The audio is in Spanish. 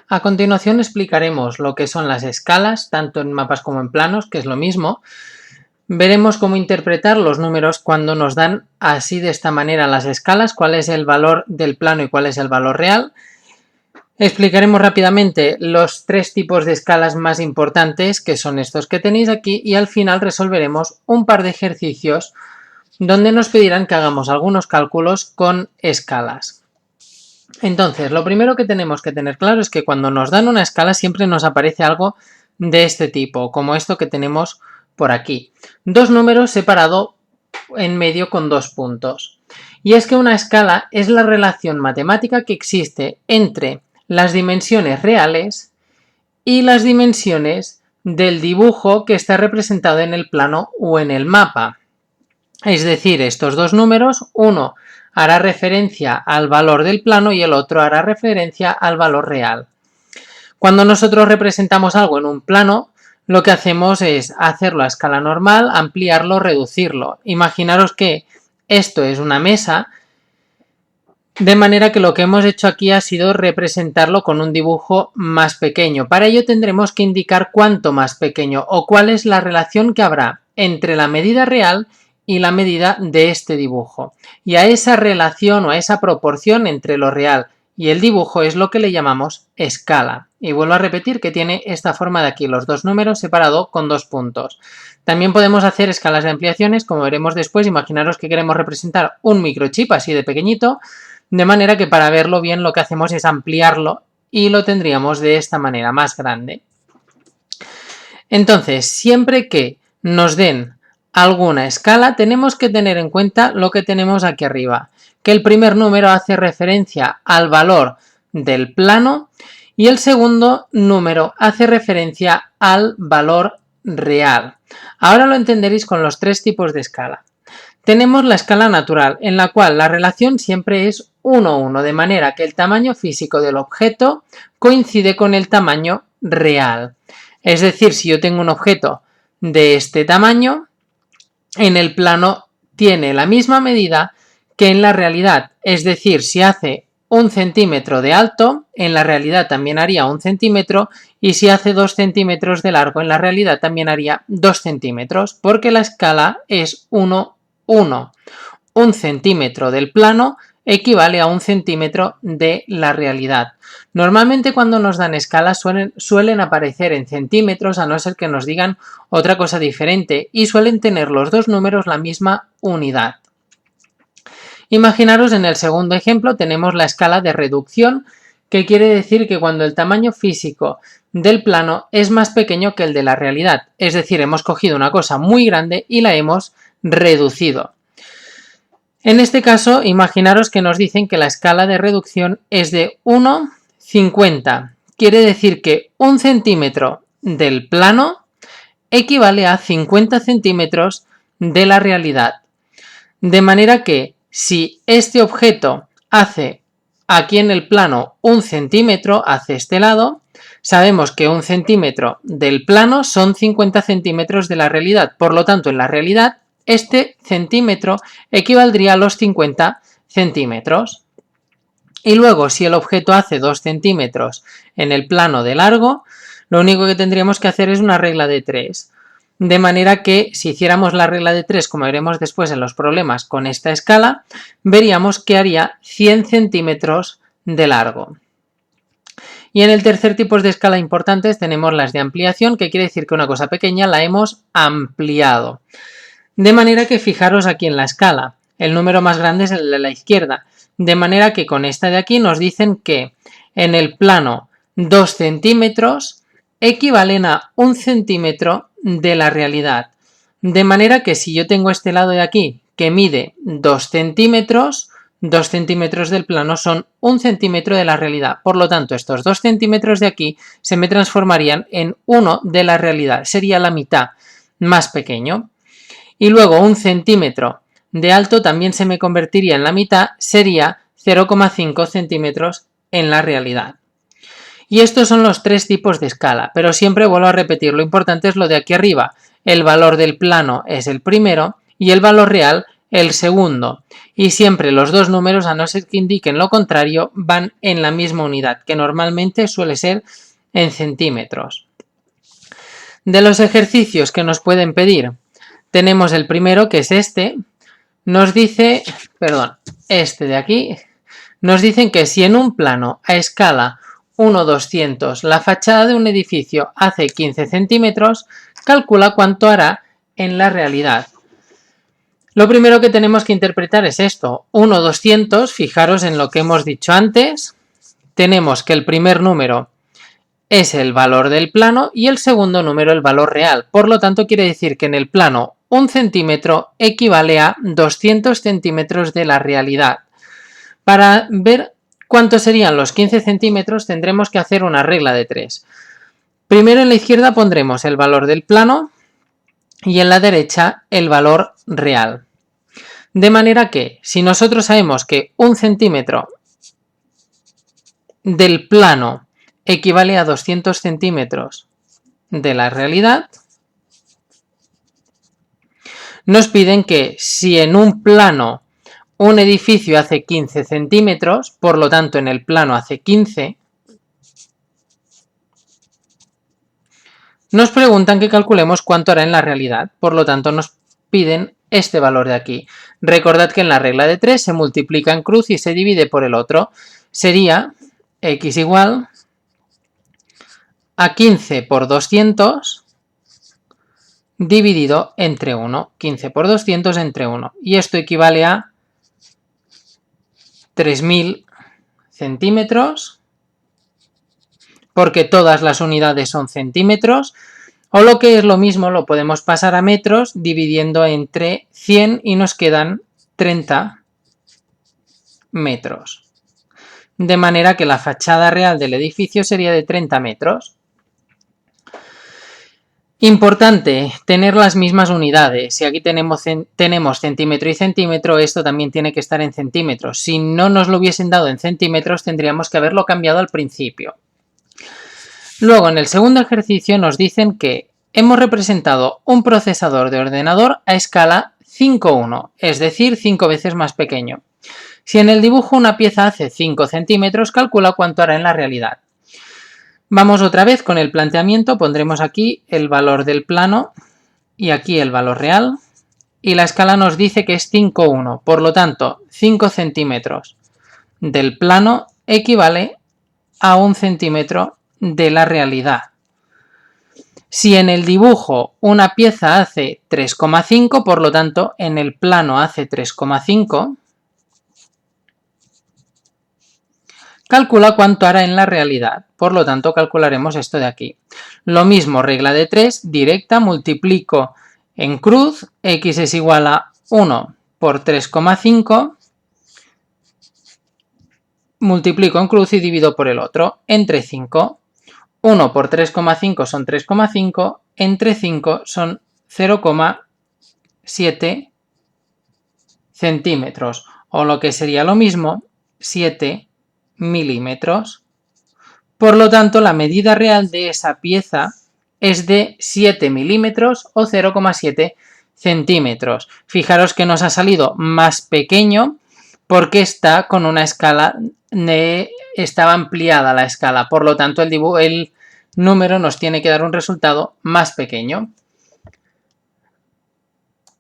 A continuación explicaremos lo que son las escalas, tanto en mapas como en planos, que es lo mismo. Veremos cómo interpretar los números cuando nos dan así de esta manera las escalas, cuál es el valor del plano y cuál es el valor real. Explicaremos rápidamente los tres tipos de escalas más importantes, que son estos que tenéis aquí, y al final resolveremos un par de ejercicios donde nos pedirán que hagamos algunos cálculos con escalas. Entonces, lo primero que tenemos que tener claro es que cuando nos dan una escala siempre nos aparece algo de este tipo, como esto que tenemos por aquí. Dos números separados en medio con dos puntos. Y es que una escala es la relación matemática que existe entre las dimensiones reales y las dimensiones del dibujo que está representado en el plano o en el mapa. Es decir, estos dos números, uno hará referencia al valor del plano y el otro hará referencia al valor real. Cuando nosotros representamos algo en un plano, lo que hacemos es hacerlo a escala normal, ampliarlo, reducirlo. Imaginaros que esto es una mesa, de manera que lo que hemos hecho aquí ha sido representarlo con un dibujo más pequeño. Para ello tendremos que indicar cuánto más pequeño o cuál es la relación que habrá entre la medida real y la medida de este dibujo. Y a esa relación o a esa proporción entre lo real y el dibujo es lo que le llamamos escala. Y vuelvo a repetir que tiene esta forma de aquí, los dos números separados con dos puntos. También podemos hacer escalas de ampliaciones, como veremos después. Imaginaros que queremos representar un microchip así de pequeñito, de manera que para verlo bien lo que hacemos es ampliarlo y lo tendríamos de esta manera, más grande. Entonces, siempre que nos den alguna escala, tenemos que tener en cuenta lo que tenemos aquí arriba, que el primer número hace referencia al valor del plano y el segundo número hace referencia al valor real. Ahora lo entenderéis con los tres tipos de escala. Tenemos la escala natural, en la cual la relación siempre es 1:1, de manera que el tamaño físico del objeto coincide con el tamaño real. Es decir, si yo tengo un objeto de este tamaño, en el plano tiene la misma medida que en la realidad. Es decir, si hace 1 centímetro de alto, en la realidad también haría 1 centímetro, y si hace 2 centímetros de largo, en la realidad también haría 2 centímetros, porque la escala es 1:1. 1 centímetro del plano equivale a 1 centímetro de la realidad. Normalmente cuando nos dan escalas suelen aparecer en centímetros, a no ser que nos digan otra cosa diferente, y suelen tener los dos números la misma unidad. Imaginaros en el segundo ejemplo tenemos la escala de reducción, que quiere decir que cuando el tamaño físico del plano es más pequeño que el de la realidad, es decir, hemos cogido una cosa muy grande y la hemos reducido. En este caso, imaginaros que nos dicen que la escala de reducción es de 1:50. Quiere decir que 1 centímetro del plano equivale a 50 centímetros de la realidad. De manera que si este objeto hace aquí en el plano 1 centímetro, hace este lado, sabemos que 1 centímetro del plano son 50 centímetros de la realidad. Por lo tanto, en la realidad, este centímetro equivaldría a los 50 centímetros. Y luego, si el objeto hace 2 centímetros en el plano de largo, lo único que tendríamos que hacer es una regla de 3. De manera que si hiciéramos la regla de 3, como veremos después en los problemas con esta escala, veríamos que haría 100 centímetros de largo. Y en el tercer tipo de escala importantes tenemos las de ampliación, que quiere decir que una cosa pequeña la hemos ampliado. De manera que fijaros aquí en la escala, el número más grande es el de la izquierda, de manera que con esta de aquí nos dicen que en el plano 2 centímetros equivalen a 1 centímetro de la realidad. De manera que si yo tengo este lado de aquí que mide 2 centímetros, 2 centímetros del plano son 1 centímetro de la realidad. Por lo tanto, estos 2 centímetros de aquí se me transformarían en 1 de la realidad. Sería la mitad más pequeño. Y luego 1 centímetro de alto también se me convertiría en la mitad, sería 0,5 centímetros en la realidad. Y estos son los tres tipos de escala, pero siempre vuelvo a repetir, lo importante es lo de aquí arriba. El valor del plano es el primero y el valor real el segundo. Y siempre los dos números, a no ser que indiquen lo contrario, van en la misma unidad, que normalmente suele ser en centímetros. De los ejercicios que nos pueden pedir, tenemos el primero, que es este. Nos dice, este de aquí, nos dicen que si en un plano a escala 1:200 la fachada de un edificio hace 15 centímetros, calcula cuánto hará en la realidad. Lo primero que tenemos que interpretar es esto, 1:200, fijaros en lo que hemos dicho antes, tenemos que el primer número es el valor del plano y el segundo número el valor real. Por lo tanto, quiere decir que en el plano 1 centímetro equivale a 200 centímetros de la realidad. Para ver cuántos serían los 15 centímetros tendremos que hacer una regla de 3. Primero en la izquierda pondremos el valor del plano y en la derecha el valor real. De manera que si nosotros sabemos que 1 centímetro del plano equivale a 200 centímetros de la realidad, nos piden que si en un plano un edificio hace 15 centímetros, por lo tanto en el plano hace 15, nos preguntan que calculemos cuánto hará en la realidad, por lo tanto nos piden este valor de aquí. Recordad que en la regla de 3 se multiplica en cruz y se divide por el otro. Sería x igual a 15 por 200 dividido entre 1. 15 por 200 entre 1. Y esto equivale a 3000 centímetros, porque todas las unidades son centímetros, o lo que es lo mismo, lo podemos pasar a metros dividiendo entre 100 y nos quedan 30 metros. De manera que la fachada real del edificio sería de 30 metros. Importante, tener las mismas unidades. Si aquí tenemos centímetro y centímetro, esto también tiene que estar en centímetros. Si no nos lo hubiesen dado en centímetros, tendríamos que haberlo cambiado al principio. Luego, en el segundo ejercicio nos dicen que hemos representado un procesador de ordenador a escala 5:1, es decir, 5 veces más pequeño. Si en el dibujo una pieza hace 5 centímetros, calcula cuánto hará en la realidad. Vamos otra vez con el planteamiento, pondremos aquí el valor del plano y aquí el valor real. Y la escala nos dice que es 5:1, por lo tanto, 5 centímetros del plano equivale a 1 centímetro de la realidad. Si en el dibujo una pieza hace 3,5, por lo tanto, en el plano hace 3,5, calcula cuánto hará en la realidad. Por lo tanto, calcularemos esto de aquí. Lo mismo, regla de 3, directa, multiplico en cruz, x es igual a 1 por 3,5, multiplico en cruz y divido por el otro, entre 5. 1 por 3,5 son 3,5, entre 5 son 0,7 centímetros, o lo que sería lo mismo, 7 milímetros. Por lo tanto, la medida real de esa pieza es de 7 milímetros o 0,7 centímetros. Fijaros que nos ha salido más pequeño porque está con una escala, estaba ampliada la escala. Por lo tanto, el número nos tiene que dar un resultado más pequeño.